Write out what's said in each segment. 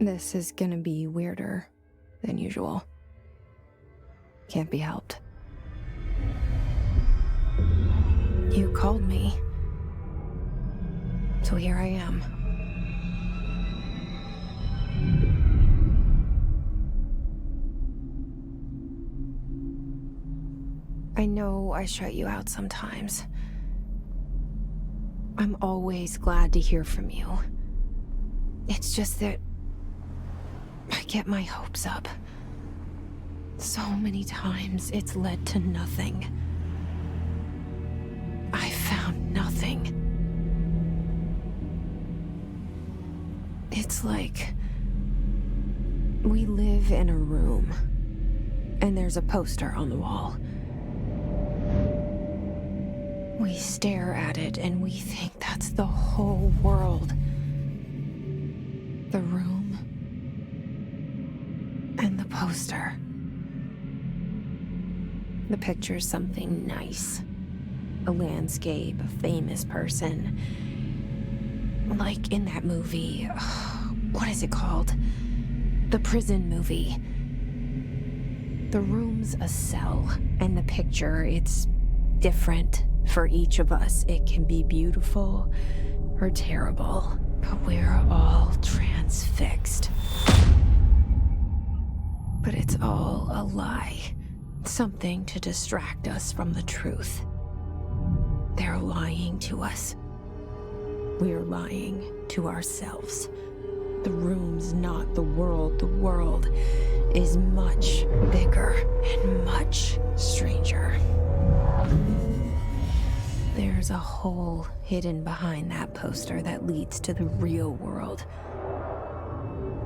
This is gonna be weirder than usual. Can't be helped. You called me. So here I am. I know I shut you out sometimes. I'm always glad to hear from you. It's just that I get my hopes up. So many times it's led to nothing. I found nothing. It's like we live in a room, and there's a poster on the wall. We stare at it and we think that's the whole world. The room and the poster. The picture's something nice. A landscape, a famous person. Like in that movie, what is it called? The prison movie. The room's a cell, and the picture, it's different for each of us. It can be beautiful or terrible, but we're all transfixed. But it's all a lie. Something to distract us from the truth. They're lying to us. We're lying to ourselves. The room's not the world. The world is much bigger and much stranger. There's a hole hidden behind that poster that leads to the real world.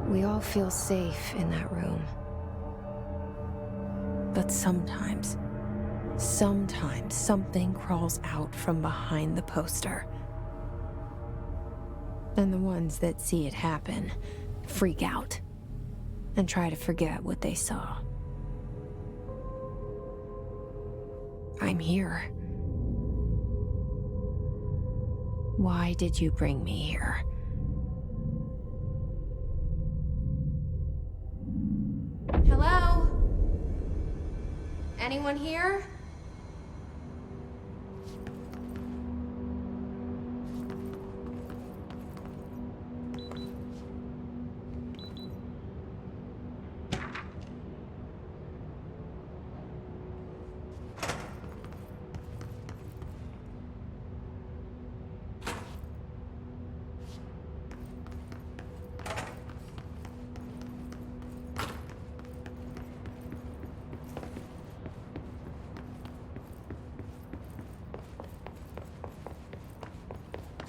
We all feel safe in that room. But sometimes something crawls out from behind the poster. And the ones that see it happen freak out and try to forget what they saw. I'm here. Why did you bring me here? Hello? Anyone here?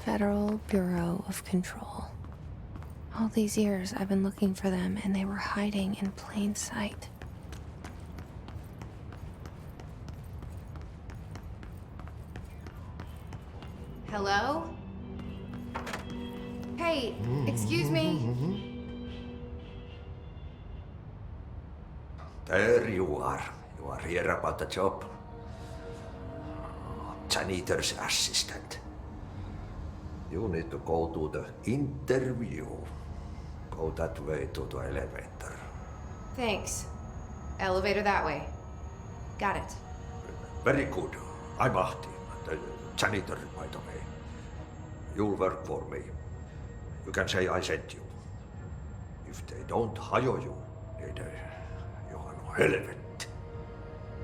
Federal Bureau of Control. All these years I've been looking for them, and they were hiding in plain sight. Hello? Hey, excuse me? There you are. You are here about the job. Janitor's assistant. You need to go to the interview. Go that way to the elevator. Thanks. Elevator that way. Got it. Very good. I'm Ahti, the janitor, by the way. You'll work for me. You can say I sent you. If they don't hire you, then you are no helmet.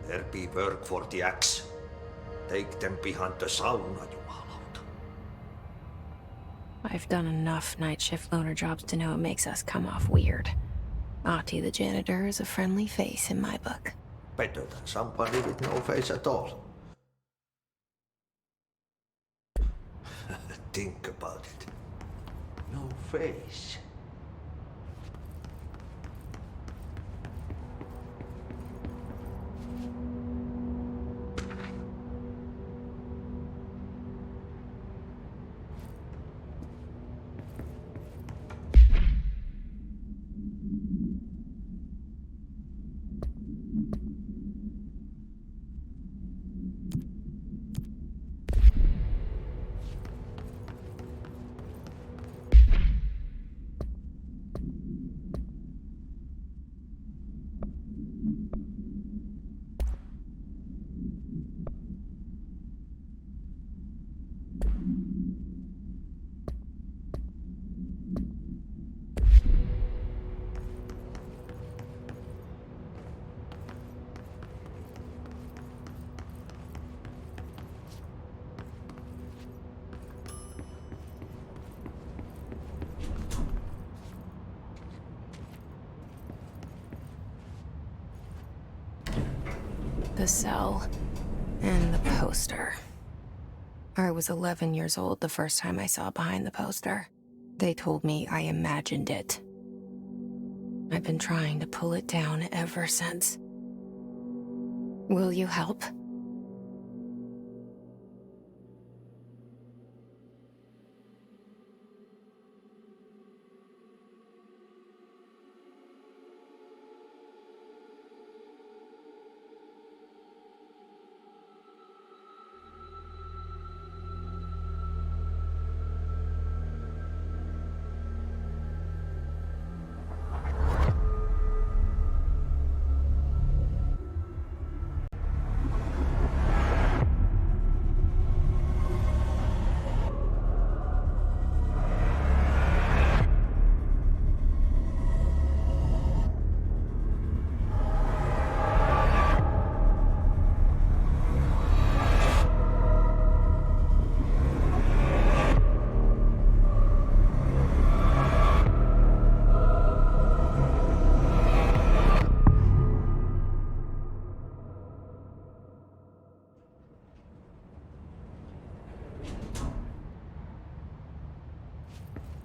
There be work for the axe. Take them behind the sauna, you hallout. I've done enough night shift loner jobs to know it makes us come off weird. Ahti the janitor is a friendly face in my book. Better than somebody with no face at all. Think about it. No face. the cell, and the poster. I was 11 years old the first time I saw behind the poster. They told me I imagined it. I've been trying to pull it down ever since. Will you help?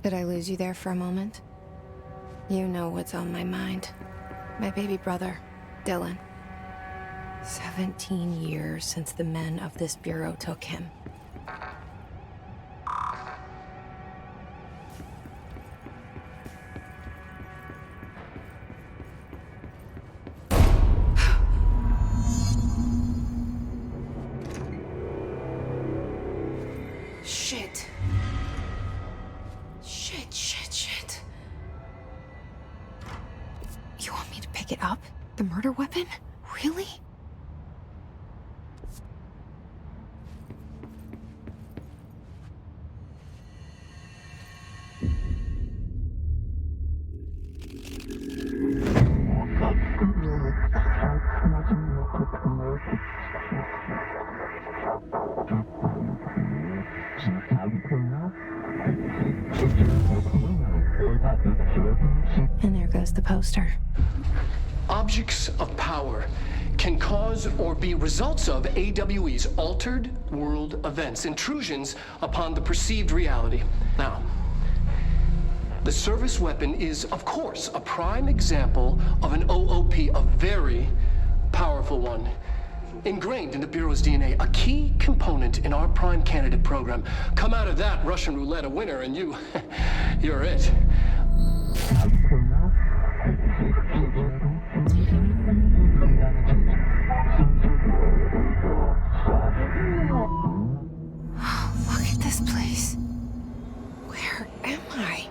Did I lose you there for a moment? You know what's on my mind. My baby brother, Dylan. 17 years since the men of this bureau took him. Shit. Shit. You want me to pick it up? The murder weapon? Really? And there goes the poster. Objects of power can cause or be results of AWE's altered world events, intrusions upon the perceived reality. Now, the service weapon is, of course, a prime example of an OOP, a very powerful one, ingrained in the Bureau's DNA, a key component in our prime candidate program. Come out of that Russian roulette a winner and you're it. Look at this place. Where am I?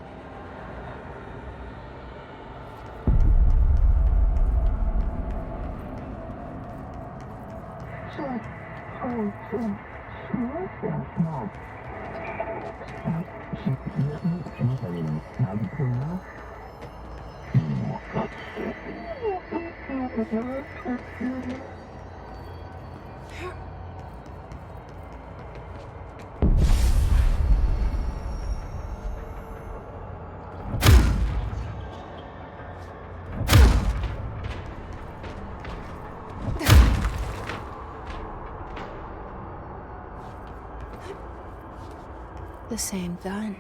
The same gun.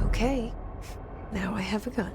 Okay, now I have a gun.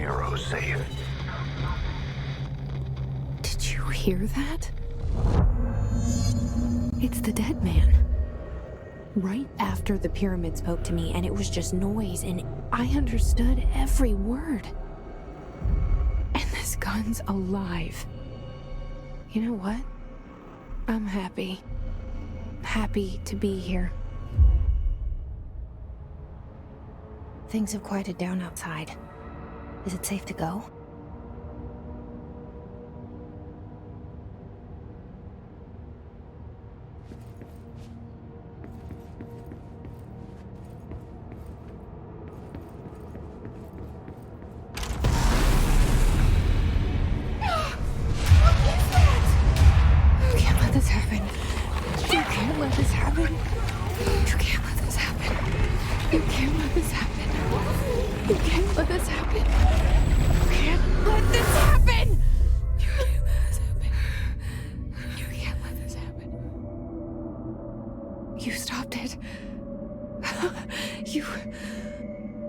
PRO safe. Did you hear that? It's the dead man. Right after the pyramid spoke to me, and it was just noise, and I understood every word. And this gun's alive. You know what? I'm happy. Happy to be here. Things have quieted down outside. Is it safe to go? You stopped it. You...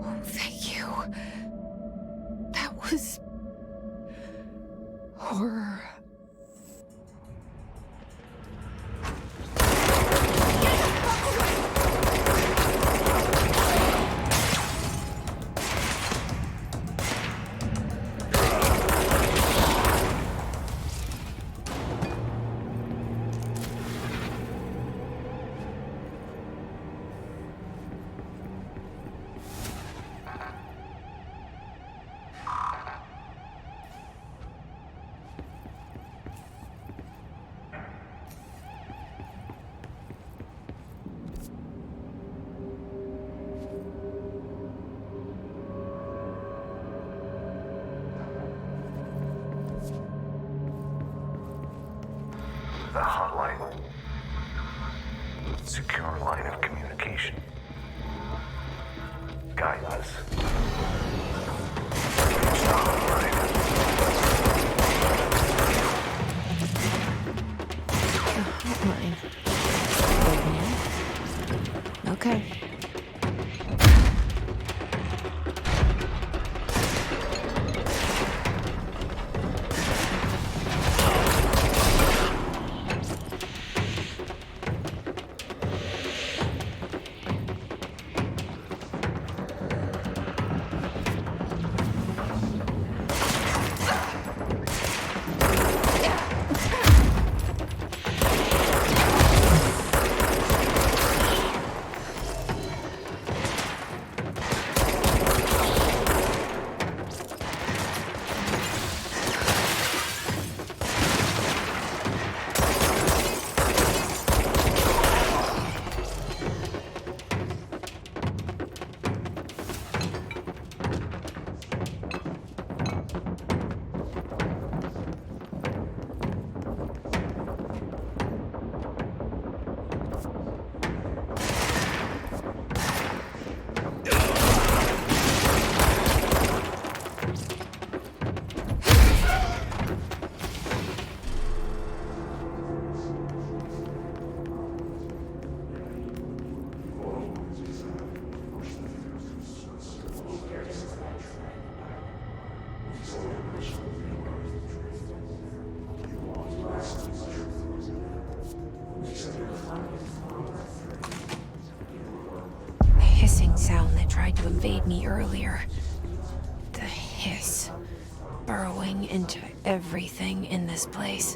Oh, thank you. That was... horror. The hotline. Secure line of communication. Guide us. Reach the hotline. The hotline. Okay. Sound that tried to invade me earlier. The hiss, burrowing into everything in this place.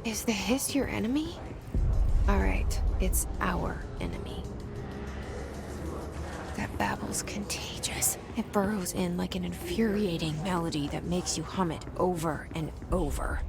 Is the hiss your enemy? Alright, it's our enemy. That babble's contagious. It burrows in like an infuriating melody that makes you hum it over and over.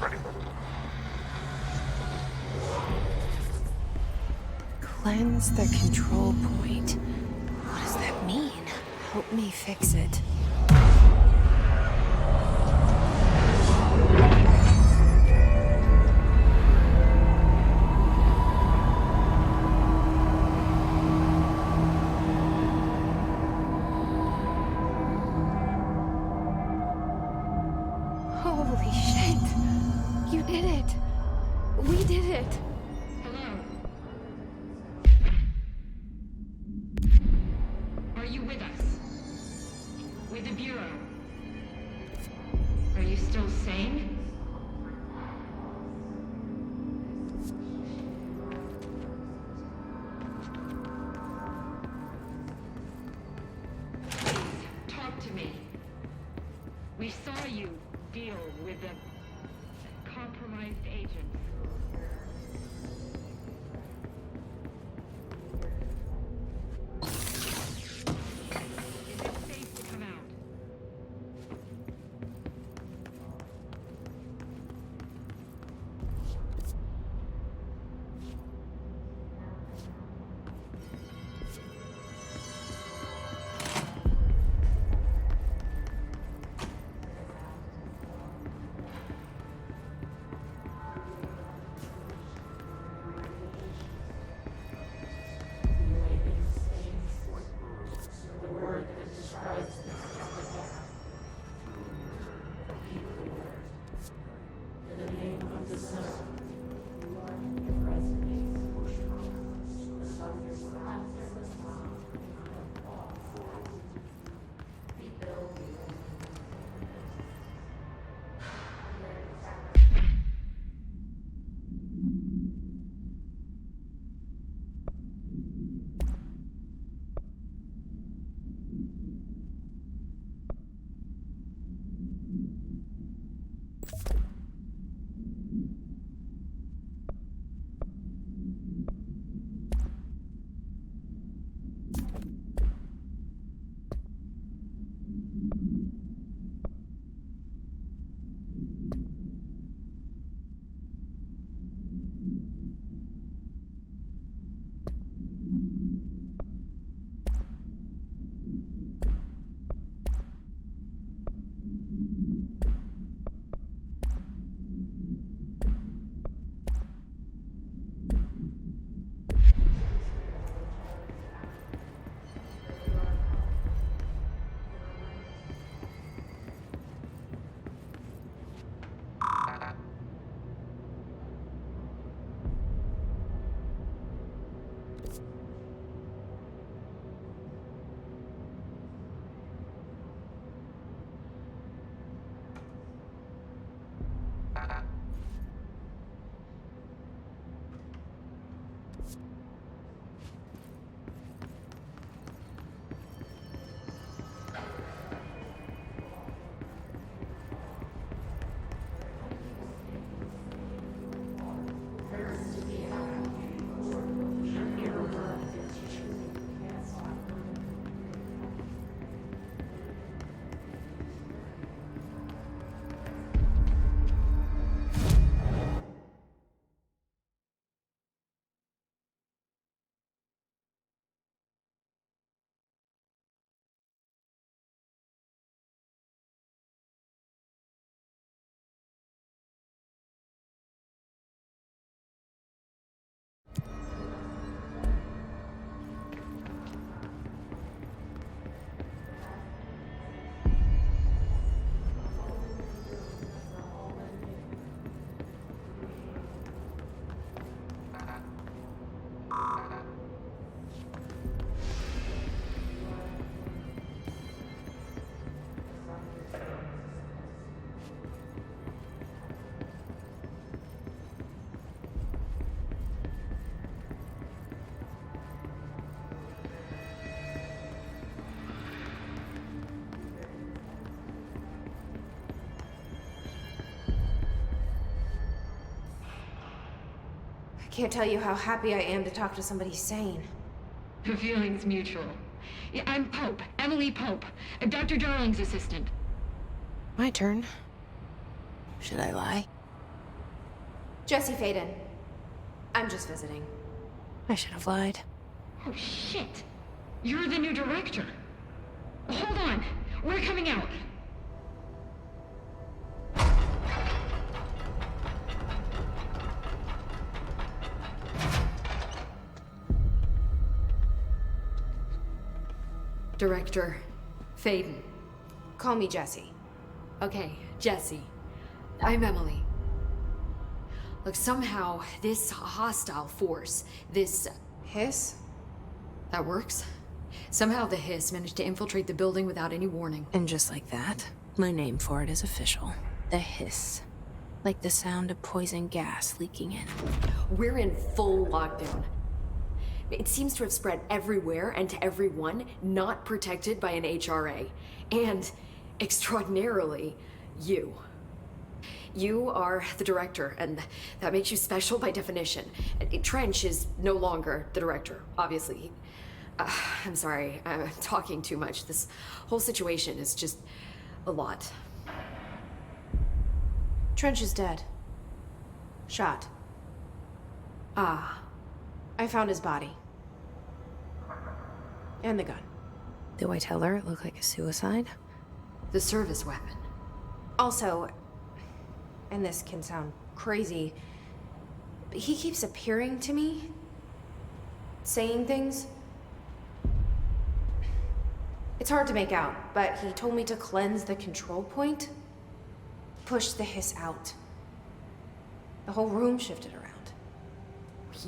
Ready. Cleanse the control point. What does that mean? Help me fix it. Holy shit! You did it! We did it! Hello? Are you with us? With the Bureau? Are you still sane? Please, talk to me. We saw you deal with the compromised agents. Is it safe to come out? I can't tell you how happy I am to talk to somebody sane. The feeling's mutual. Yeah, I'm Pope, Emily Pope, Dr. Darling's assistant. My turn. Should I lie? Jesse Faden. I'm just visiting. I should have lied. Oh, shit. You're the new director. Hold on. We're coming out. Director Faden. Call me Jesse. Okay, Jesse. I'm Emily. Look, somehow this hostile force, this... Hiss? that works? Somehow the hiss managed to infiltrate the building without any warning. And just like that, my name for it is official. The hiss. Like the sound of poison gas leaking in. We're in full lockdown. It seems to have spread everywhere and to everyone not protected by an HRA. And, extraordinarily, you. You are the director, and that makes you special by definition. Trench is no longer the director, obviously. I'm sorry, I'm talking too much. This whole situation is just a lot. Trench is dead. Shot. Ah, I found his body. And the gun. Do I tell her it looked like a suicide? the service weapon. Also, and this can sound crazy, but he keeps appearing to me, saying things. It's hard to make out, but he told me to cleanse the control point, push the hiss out. The whole room shifted around.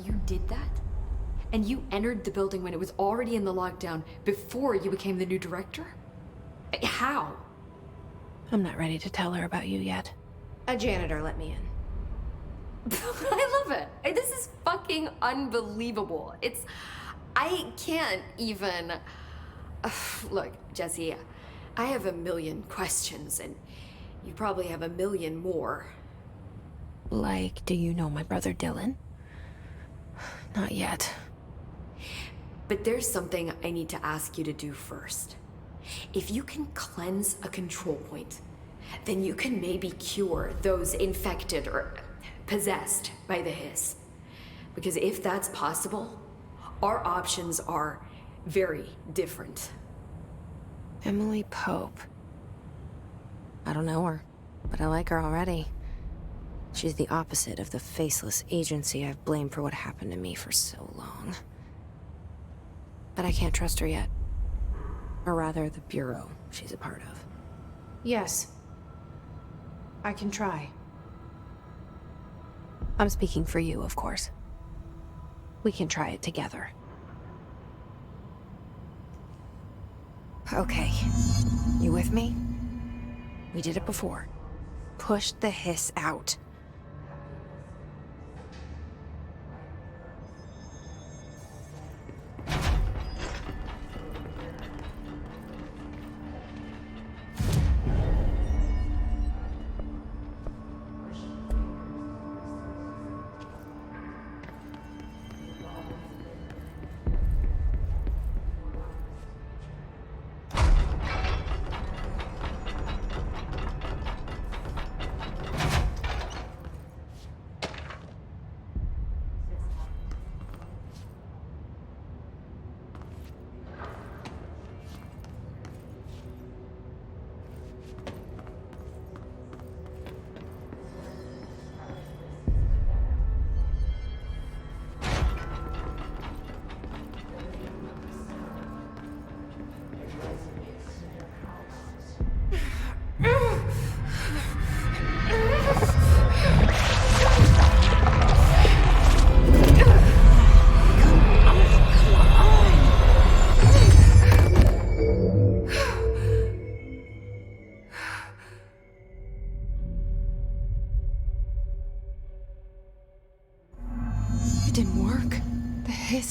You did that? And you entered the building when it was already in the lockdown before you became the new director? How? I'm not ready to tell her about you yet. A janitor let me in. I love it. This is fucking unbelievable. I can't even... Look, Jesse, I have a million questions, and you probably have a million more. Like, do you know my brother Dylan? Not yet. But there's something I need to ask you to do first. If you can cleanse a control point, then you can maybe cure those infected or possessed by the hiss. Because if that's possible, our options are very different. Emily Pope. I don't know her, but I like her already. She's the opposite of the faceless agency I've blamed for what happened to me for so long. But I can't trust her yet. Or rather, the Bureau she's a part of. Yes. I can try. I'm speaking for you, of course. We can try it together. Okay. You with me? We did it before. Push the hiss out.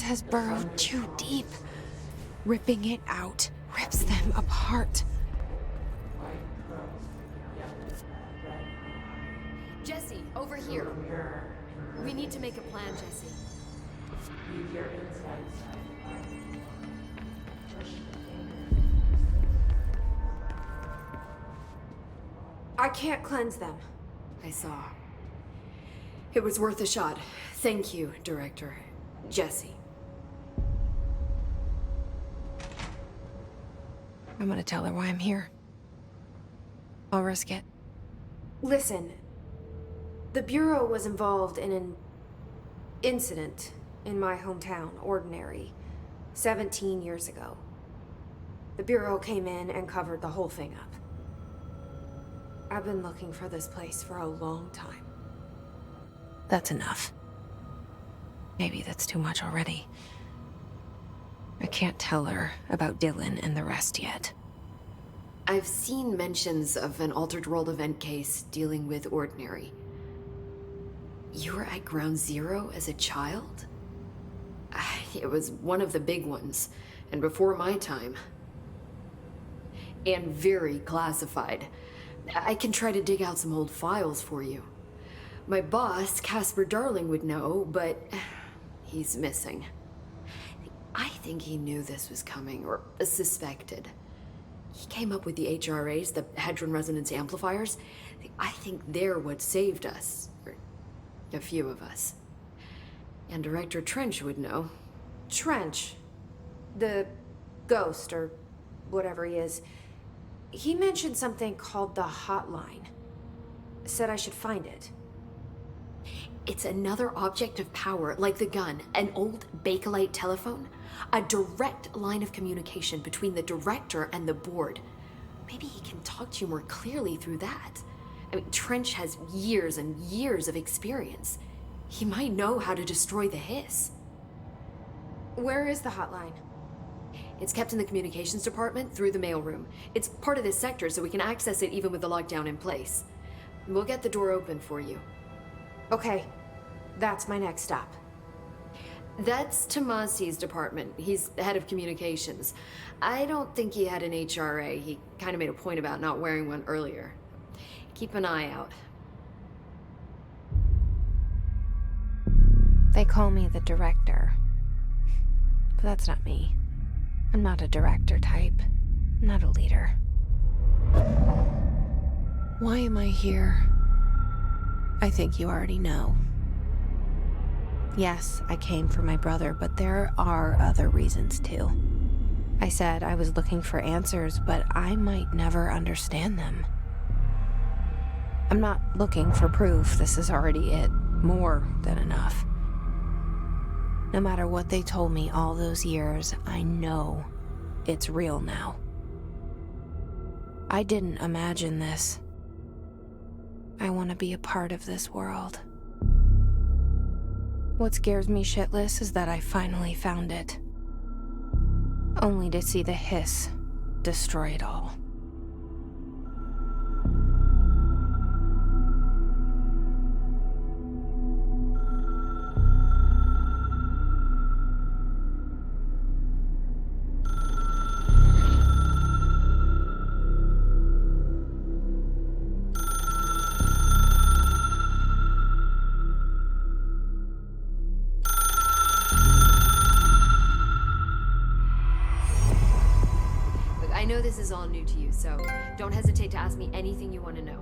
Has burrowed too deep. Ripping it out rips them apart. Jesse, over here. We need to make a plan, Jesse. I can't cleanse them. I saw. It was worth a shot. Thank you, Director. Jesse. I'm gonna tell her why I'm here. I'll risk it. Listen, the Bureau was involved in an incident in my hometown, Ordinary, 17 years ago. The Bureau came in and covered the whole thing up. I've been looking for this place for a long time. That's enough. Maybe that's too much already. I can't tell her about Dylan and the rest yet. I've seen mentions of an Altered World event case dealing with Ordinary. You were at Ground Zero as a child? It was one of the big ones, and before my time. And very classified. I can try to dig out some old files for you. My boss, Casper Darling, would know, but he's missing. I think he knew this was coming, or suspected. He came up with the HRAs, the Hadron Resonance Amplifiers. I think they're what saved us. Or a few of us. And Director Trench would know. Trench, the ghost, or whatever he is, he mentioned something called the hotline. Said I should find it. It's another object of power, like the gun, an old Bakelite telephone. A direct line of communication between the director and the board. Maybe he can talk to you more clearly through that. I mean, Trench has years and years of experience. He might know how to destroy the hiss. Where is the hotline? It's kept in the communications department through the mailroom. It's part of this sector, so we can access it even with the lockdown in place. We'll get the door open for you. Okay, that's my next stop. That's Tomasi's department. He's the head of communications. I don't think he had an HRA. He kind of made a point about not wearing one earlier. Keep an eye out. They call me the director. But that's not me. I'm not a director type. I'm not a leader. Why am I here? I think you already know. Yes, I came for my brother, but there are other reasons too. I said I was looking for answers, but I might never understand them. I'm not looking for proof. This is already it. More than enough. No matter what they told me all those years, I know it's real now. I didn't imagine this. I want to be a part of this world. What scares me shitless is that I finally found it. Only to see the hiss destroy it all. I know this is all new to you, so don't hesitate to ask me anything you want to know.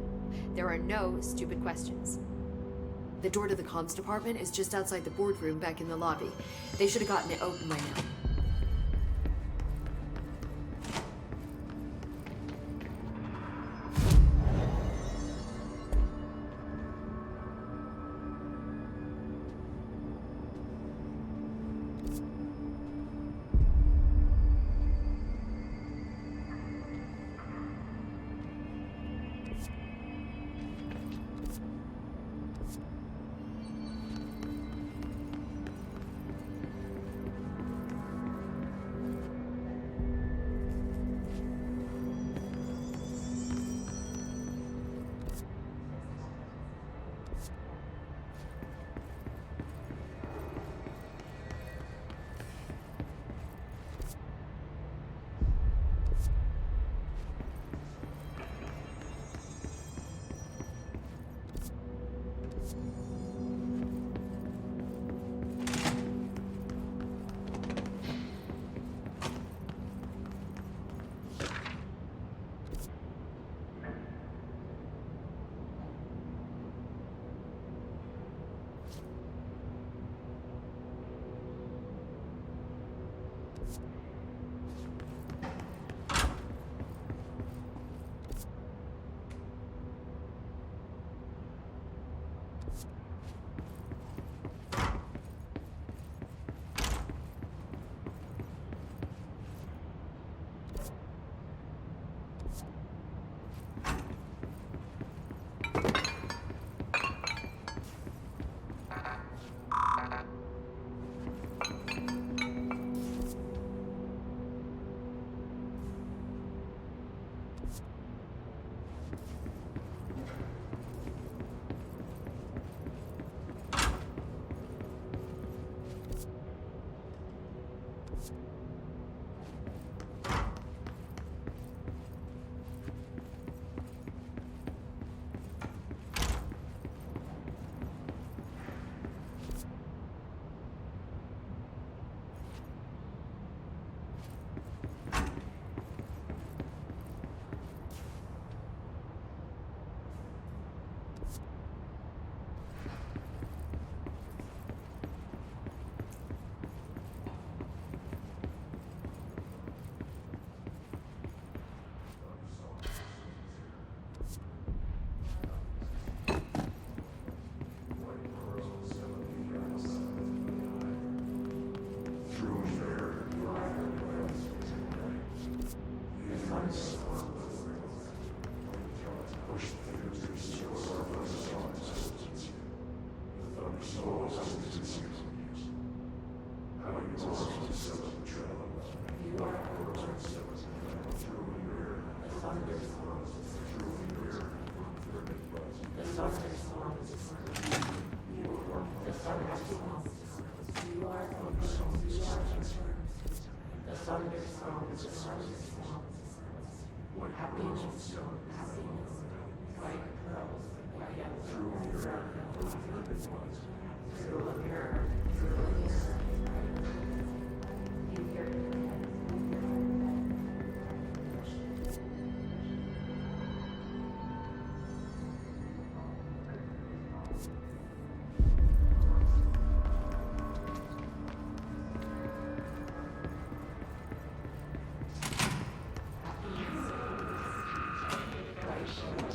There are no stupid questions. The door to the comms department is just outside the boardroom back in the lobby. They should have gotten it open by now.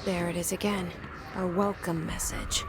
There it is again. Our welcome message.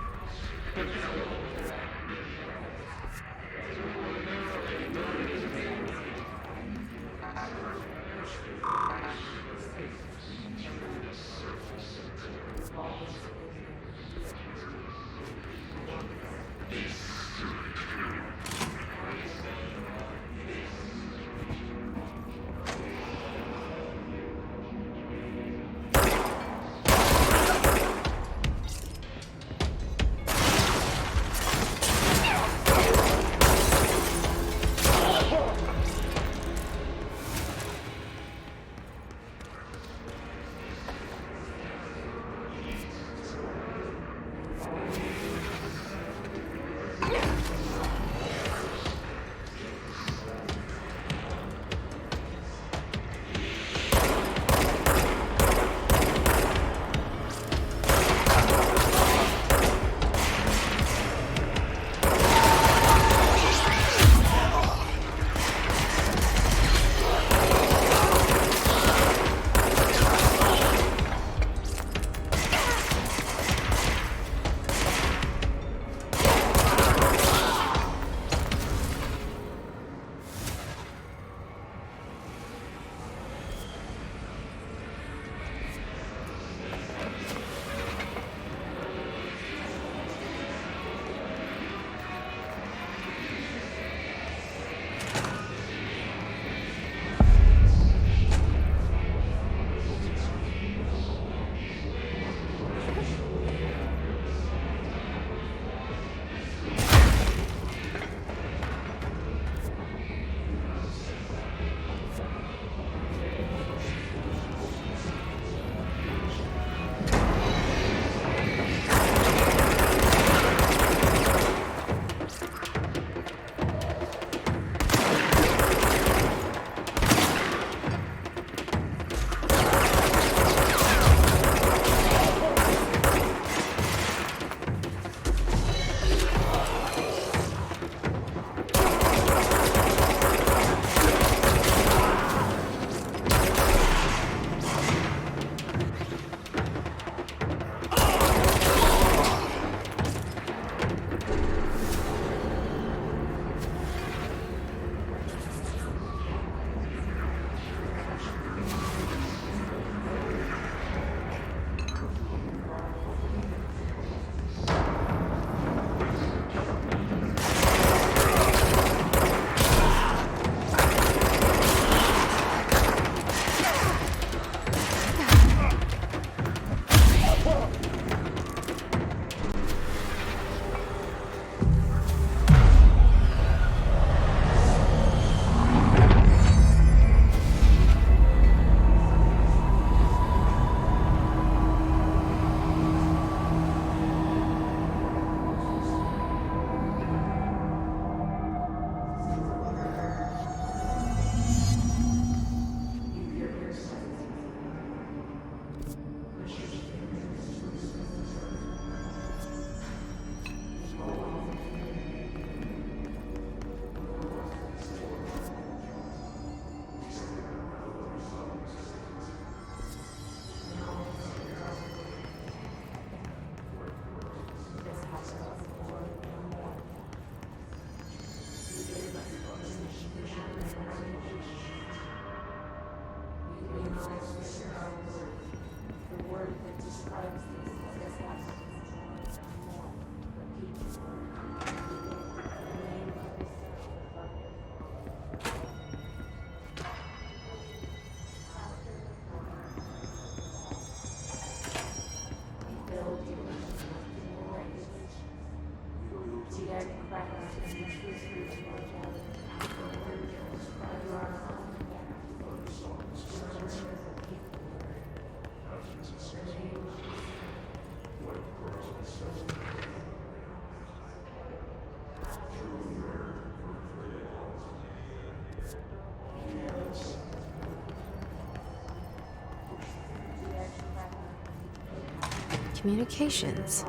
communications.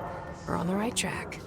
We're on the right track.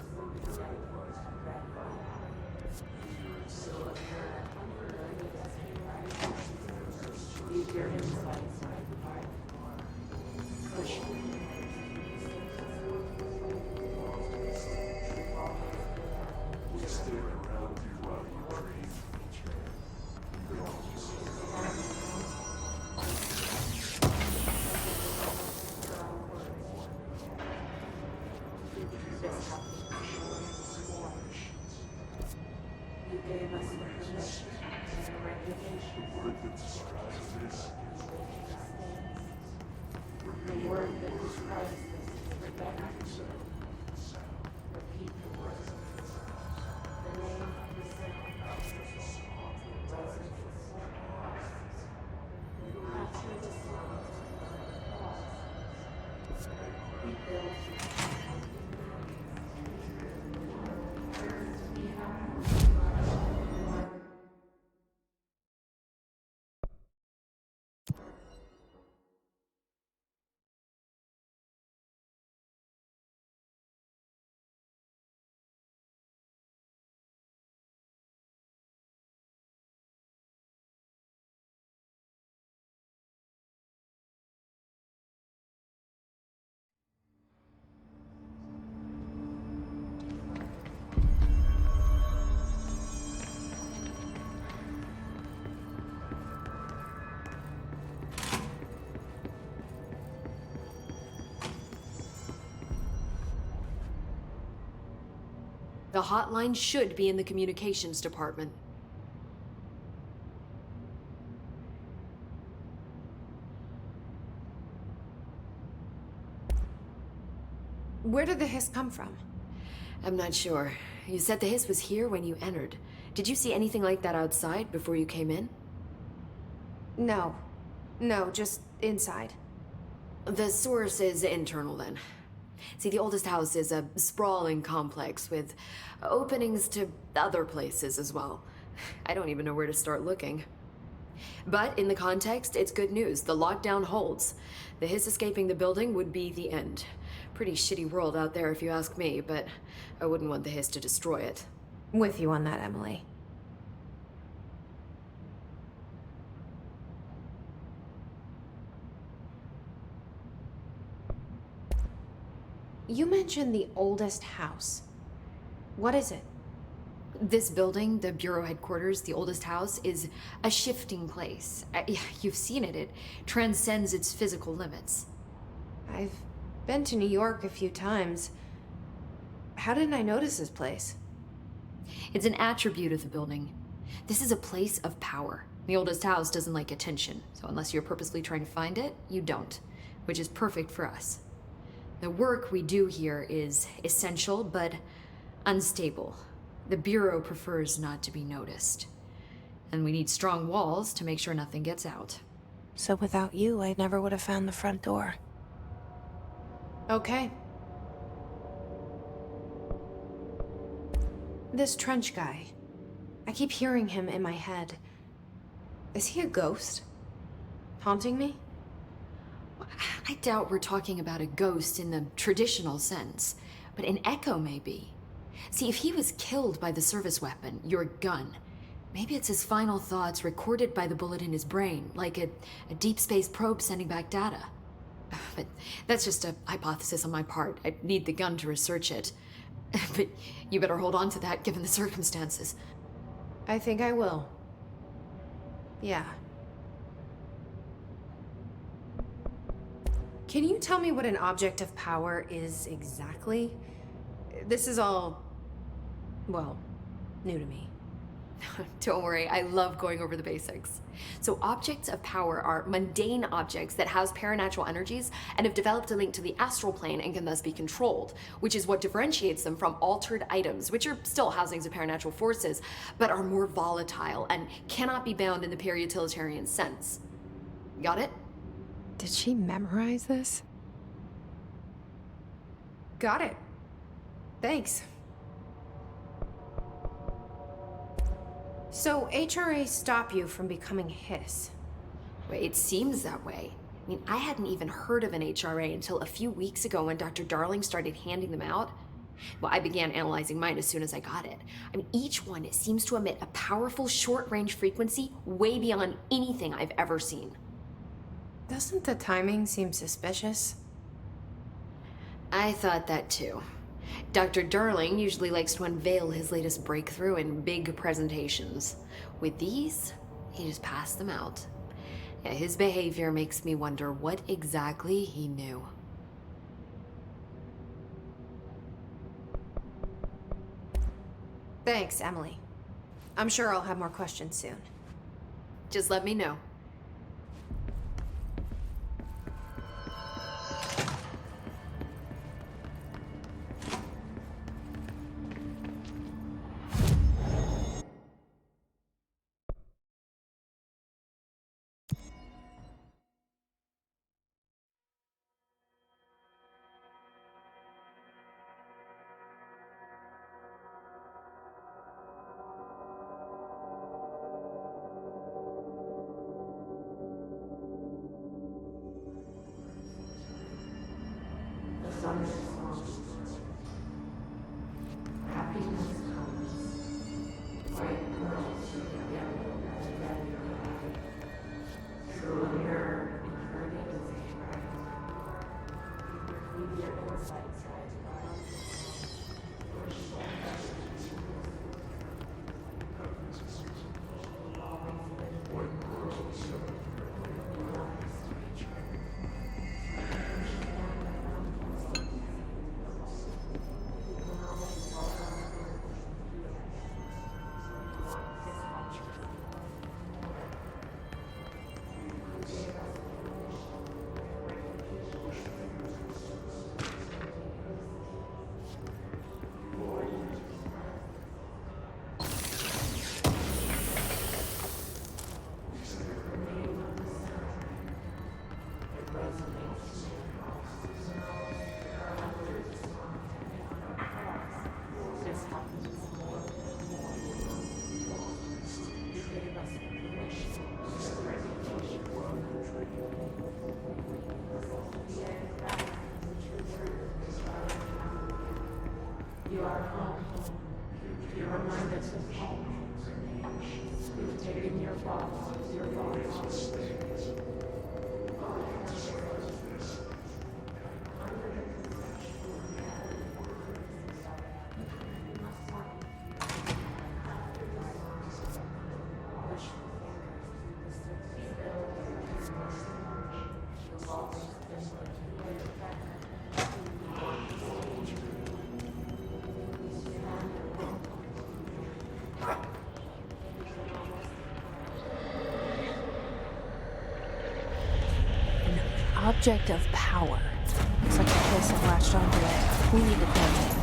The hotline should be in the communications department. Where did the hiss come from? I'm not sure. You said the hiss was here when you entered. Did you see anything like that outside before you came in? No. No, just inside. The source is internal then. See, the oldest house is a sprawling complex with openings to other places as well. I don't even know where to start looking. But in the context, it's good news. The lockdown holds. The hiss escaping the building would be the end. Pretty shitty world out there if you ask me, but I wouldn't want the hiss to destroy it. With you on that, Emily. You mentioned the oldest house. What is it? This building, the Bureau headquarters, the oldest house, is a shifting place. You've seen it. It transcends its physical limits. I've been to New York a few times. How didn't I notice this place? It's an attribute of the building. This is a place of power. The oldest house doesn't like attention, so unless you're purposely trying to find it, you don't, which is perfect for us. The work we do here is essential, but unstable. The Bureau prefers not to be noticed. And we need strong walls to make sure nothing gets out. So without you, I never would have found the front door. Okay. This Trench guy. I keep hearing him in my head. Is he a ghost? Haunting me? I doubt we're talking about a ghost in the traditional sense, but an echo maybe. See, if he was killed by the service weapon, your gun, maybe it's his final thoughts recorded by the bullet in his brain, like a deep space probe sending back data. But that's just a hypothesis on my part. I'd need the gun to research it. But you better hold on to that given the circumstances. I think I will. Yeah. Can you tell me what an object of power is exactly? This is all, well, new to me. Don't worry, I love going over the basics. So objects of power are mundane objects that house paranatural energies and have developed a link to the astral plane and can thus be controlled, which is what differentiates them from altered items, which are still housings of paranatural forces, but are more volatile and cannot be bound in the peri-utilitarian sense. Got it? Did she memorize this? Got it. Thanks. So HRA stop you from becoming Hiss? It seems that way. I mean, I hadn't even heard of an HRA until a few weeks ago when Dr. Darling started handing them out. Well, I began analyzing mine as soon as I got it. I mean, each one seems to emit a powerful short-range frequency way beyond anything I've ever seen. Doesn't the timing seem suspicious? I thought that too. Dr. Darling usually likes to unveil his latest breakthrough in big presentations. With these, he just passed them out. Yeah, his behavior makes me wonder what exactly he knew. Thanks, Emily. I'm sure I'll have more questions soon. Just let me know. Object of power. Looks like the place I've latched onto it. We need to plant it.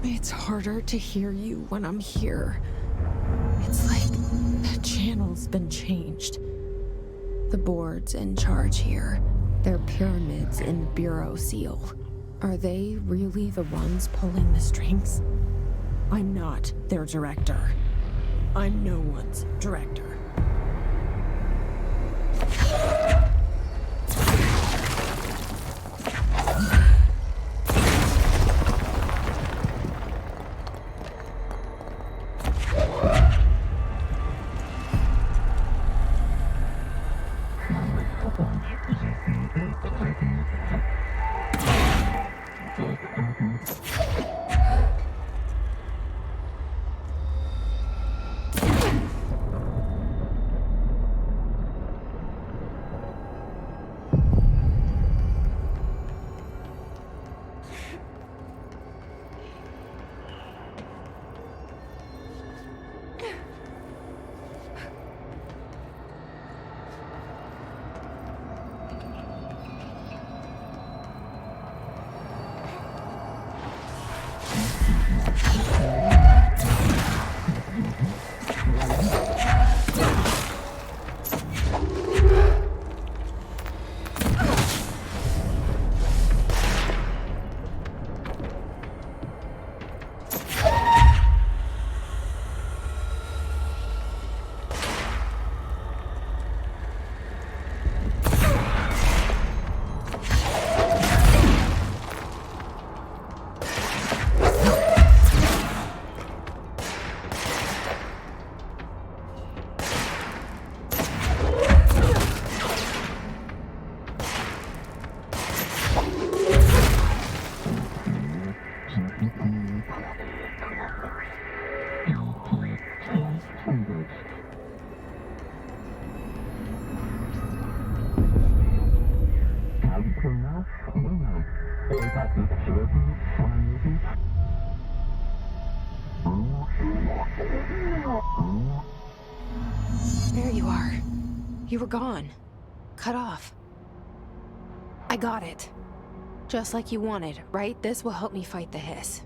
It's harder to hear you when I'm here. It's like the channel's been changed. The board's in charge here. They're pyramids in the Bureau seal. Are they really the ones pulling the strings? I'm not their director. I'm no one's director. There you are. You were gone. Cut off. I got it. Just like you wanted, right? This will help me fight the hiss.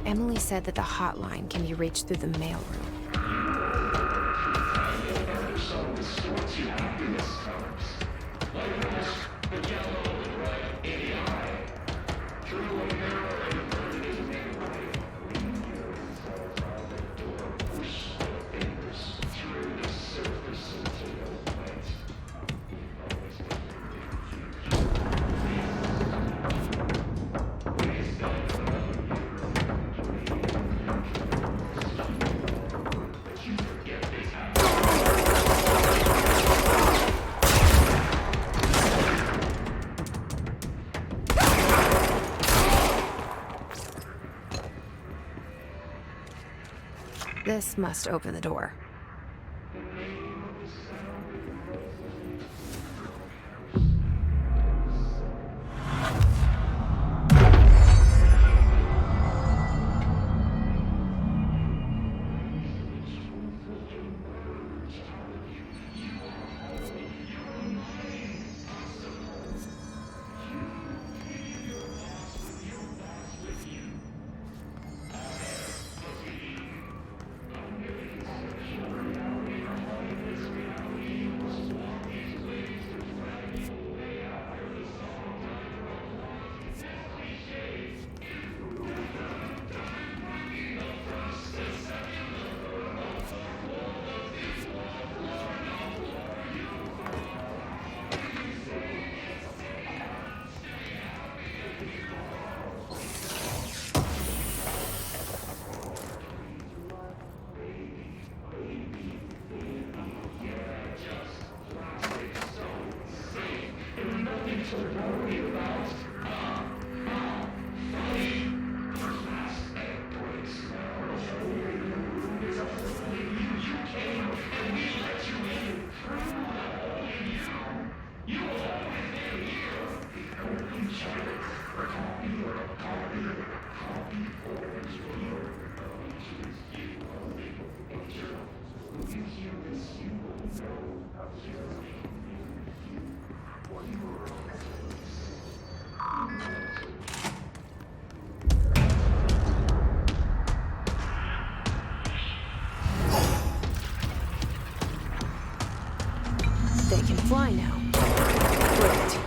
Emily said that the hotline can be reached through the mailroom. This must open the door. They can fly now. Great.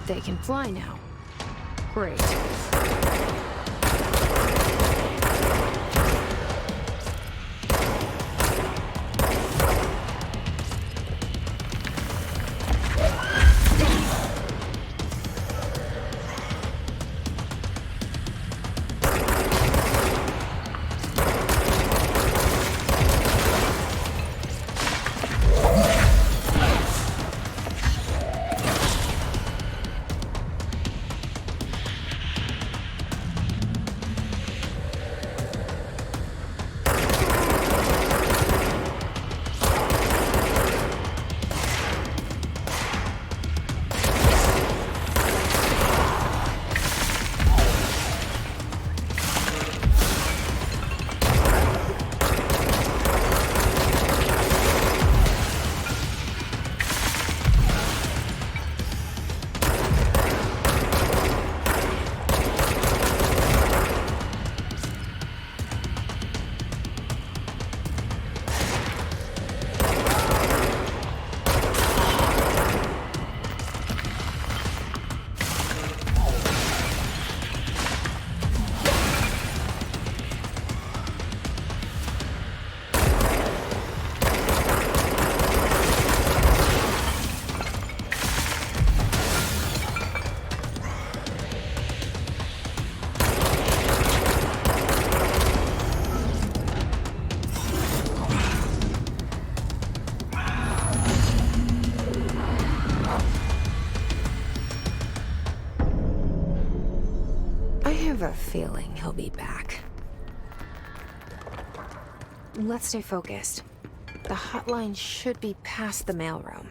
They can fly now. Great. I have a feeling he'll be back. Let's stay focused. The hotline should be past the mailroom.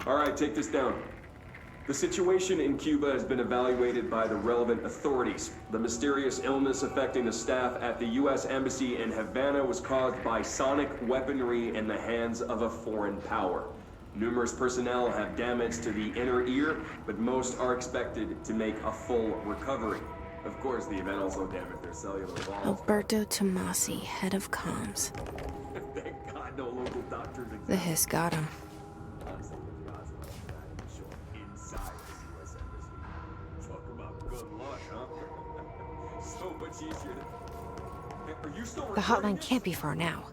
All right, take this down. The situation in Cuba has been evaluated by the relevant authorities. The mysterious illness affecting the staff at the U.S. Embassy in Havana was caused by sonic weaponry in the hands of a foreign power. Numerous personnel have damage to the inner ear, but most are expected to make a full recovery. Of course, the event also damaged their cellular walls. Alberto Tomasi, head of comms. Thank God no local doctors exist. The hiss got him. The hotline can't be far now.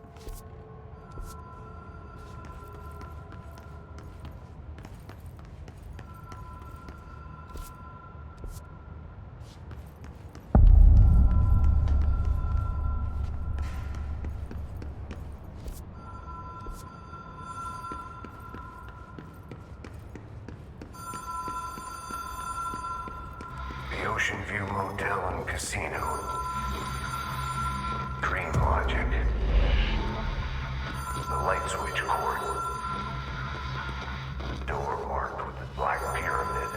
The Ocean View Motel and Casino. Dream Logic. The light switch cord. Door marked with the Black Pyramid.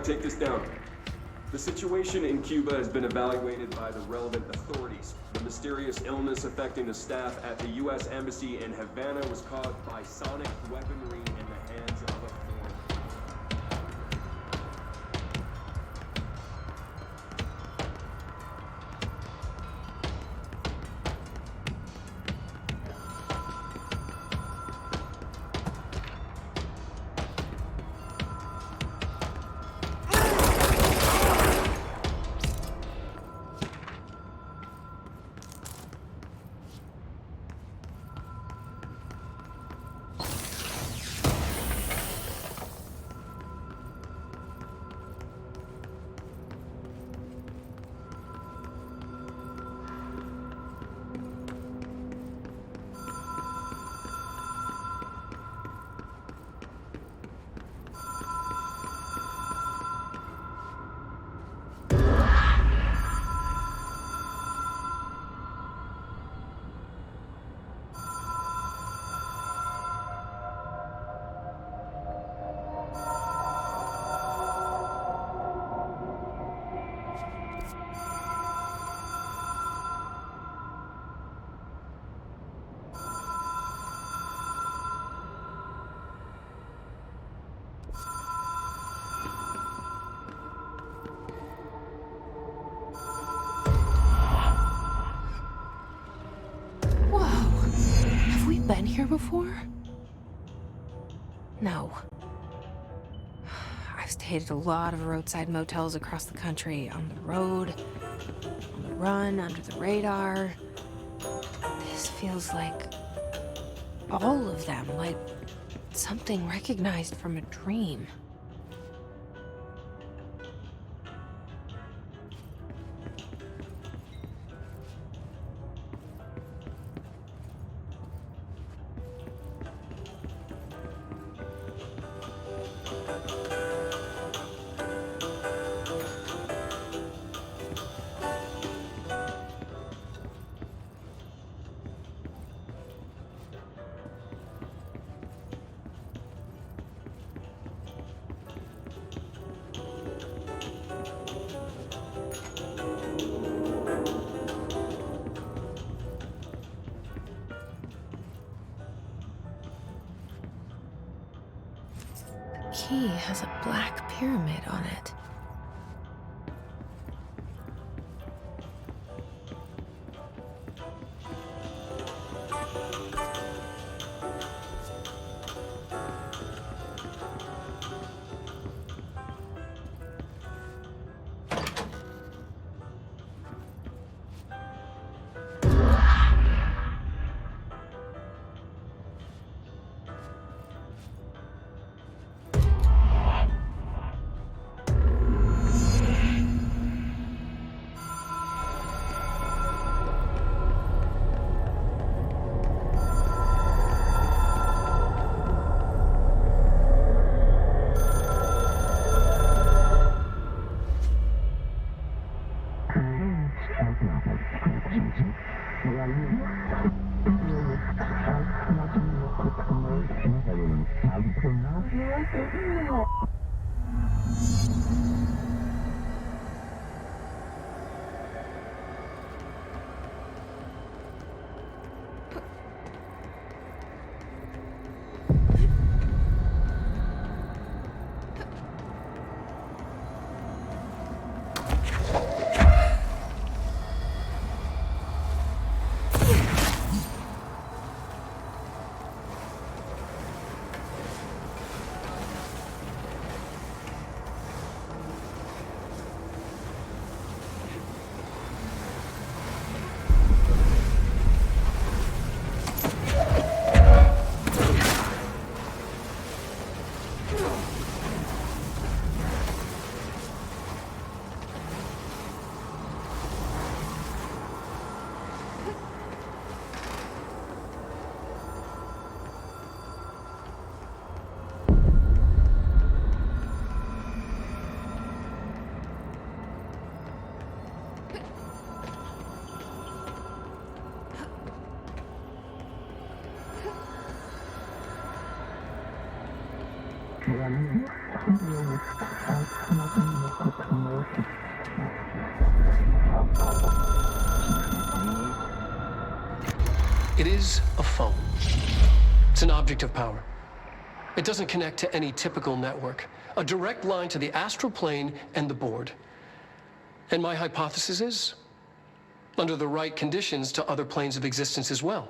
take this down. The situation in Cuba has been evaluated by the relevant authorities. The mysterious illness affecting the staff at the U.S. Embassy in Havana was caused by sonic weaponry in the hands of a foreigner. Been here before? No. I've stayed at a lot of roadside motels across the country, on the road, on the run, under the radar. This feels like all of them, like something recognized from a dream. Key has a black pyramid on it. It is a phone. It's an object of power. It doesn't connect to any typical network. A direct line to the astral plane and the board. And my hypothesis is, under the right conditions, to other planes of existence as well.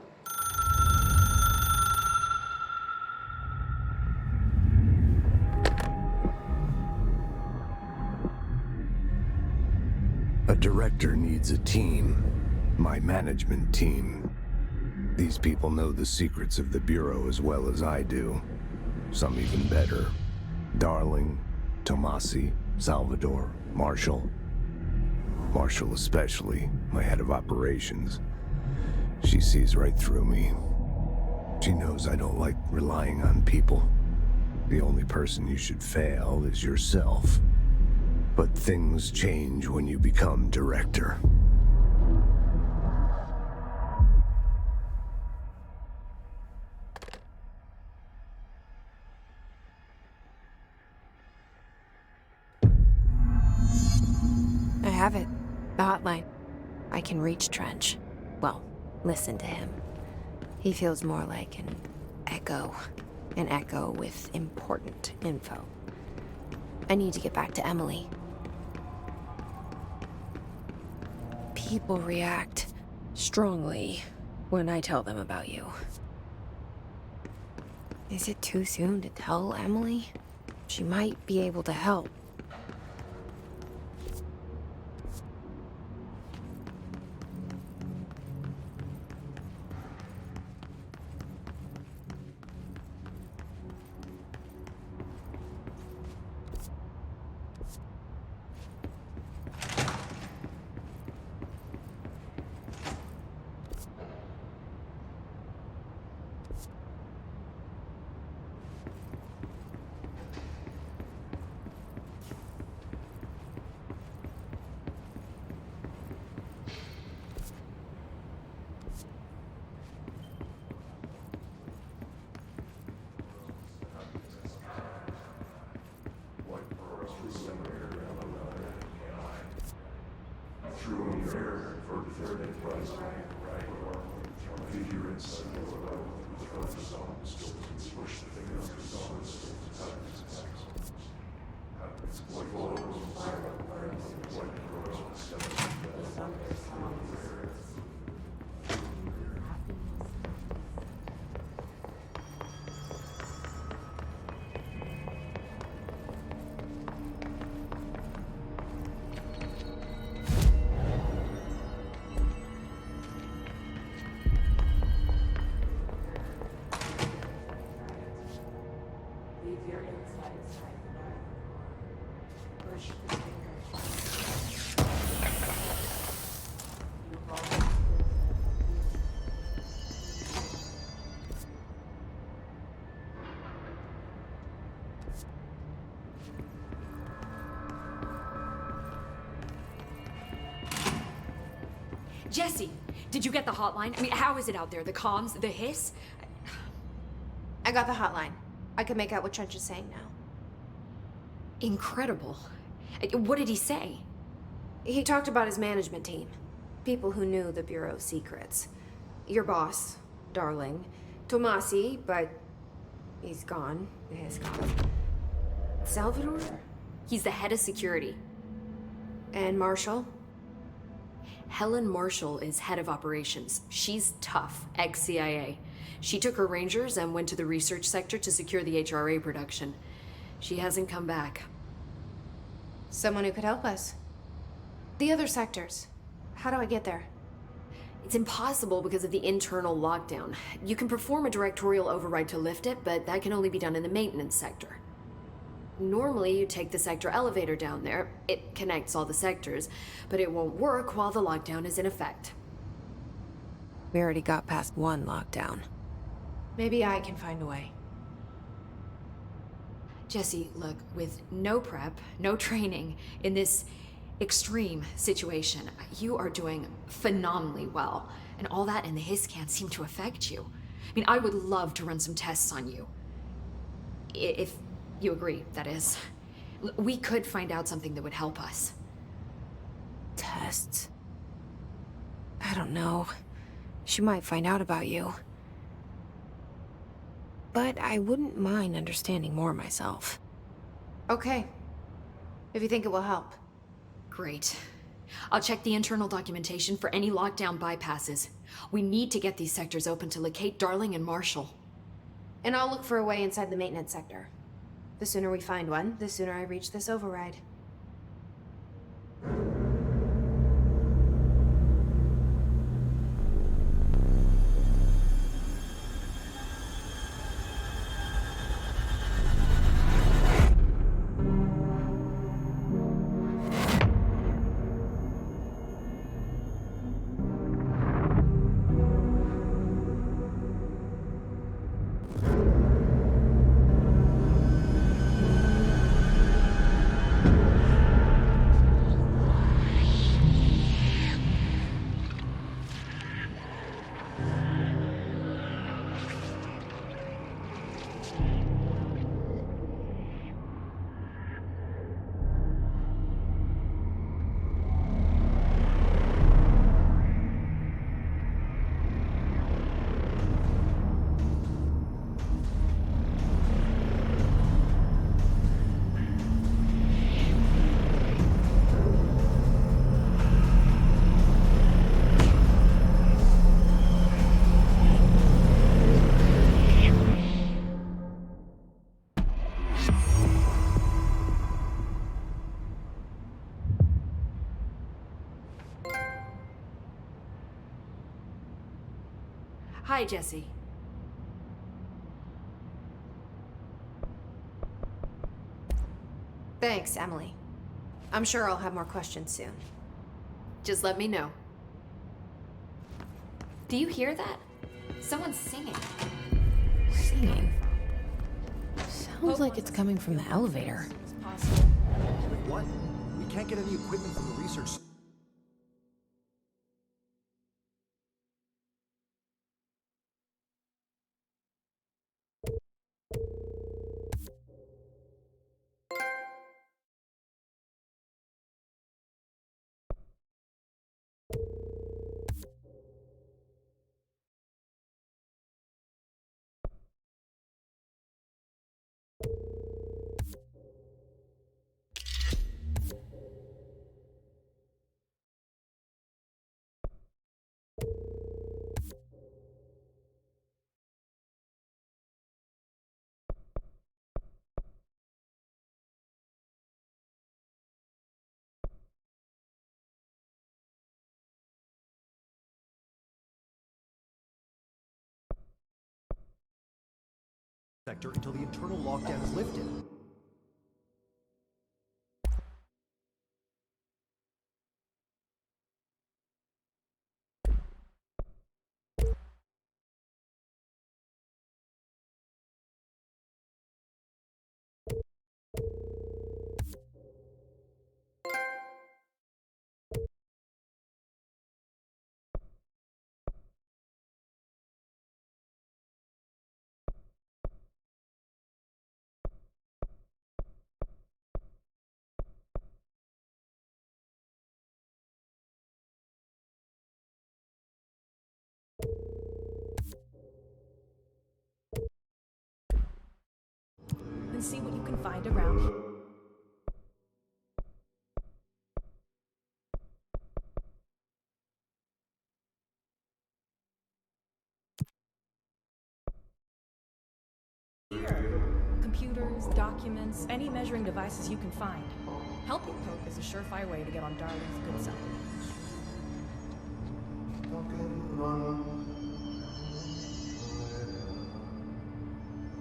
A director needs a team. My management team. These people know the secrets of the Bureau as well as I do. Some even better. Darling, Tomasi, Salvador, Marshall. Marshall especially, my head of operations. She sees right through me. She knows I don't like relying on people. The only person you should fail is yourself. But things change when you become director. I have it. The hotline. I can reach Trench. Well, listen to him. He feels more like an echo. An echo with important info. I need to get back to Emily. People react strongly when I tell them about you. Is it too soon to tell Emily? She might be able to help. Jesse, did you get the hotline? I mean, how is it out there? The comms, the hiss? I got the hotline. I can make out what Trench is saying now. Incredible. What did he say? He talked about his management team. People who knew the Bureau's secrets. Your boss, Darling. Tomasi, but he's gone. He's gone. Salvador? He's the head of security. And Marshall? Helen Marshall is head of operations. She's tough, ex-CIA. She took her Rangers and went to the research sector to secure the HRA production. She hasn't come back. Someone who could help us. The other sectors. How do I get there? It's impossible because of the internal lockdown. You can perform a directorial override to lift it, but that can only be done in the maintenance sector. Normally, you take the sector elevator down there. It connects all the sectors, but it won't work while the lockdown is in effect. We already got past one lockdown. Maybe I can find a way. Jesse, look, with no prep, no training, in this extreme situation, you are doing phenomenally well. And all that and the hiss can't seem to affect you. I mean, I would love to run some tests on you. If you agree, that is. We could find out something that would help us. Tests? I don't know. She might find out about you. But I wouldn't mind understanding more myself. Okay. If you think it will help. Great. I'll check the internal documentation for any lockdown bypasses. We need to get these sectors open to locate Darling and Marshall. And I'll look for a way inside the maintenance sector. The sooner we find one, the sooner I reach this override. Hi, Jesse. Thanks, Emily. I'm sure I'll have more questions soon. Just let me know. Do you hear that? Someone's singing. Singing? Sounds like it's coming from the elevator. Wait, what? We can't get any equipment from the research. Sector until the internal lockdown is lifted. And see what you can find around here. Computers, documents, any measuring devices you can find. Helping Poke is a surefire way to get on Darling's good side.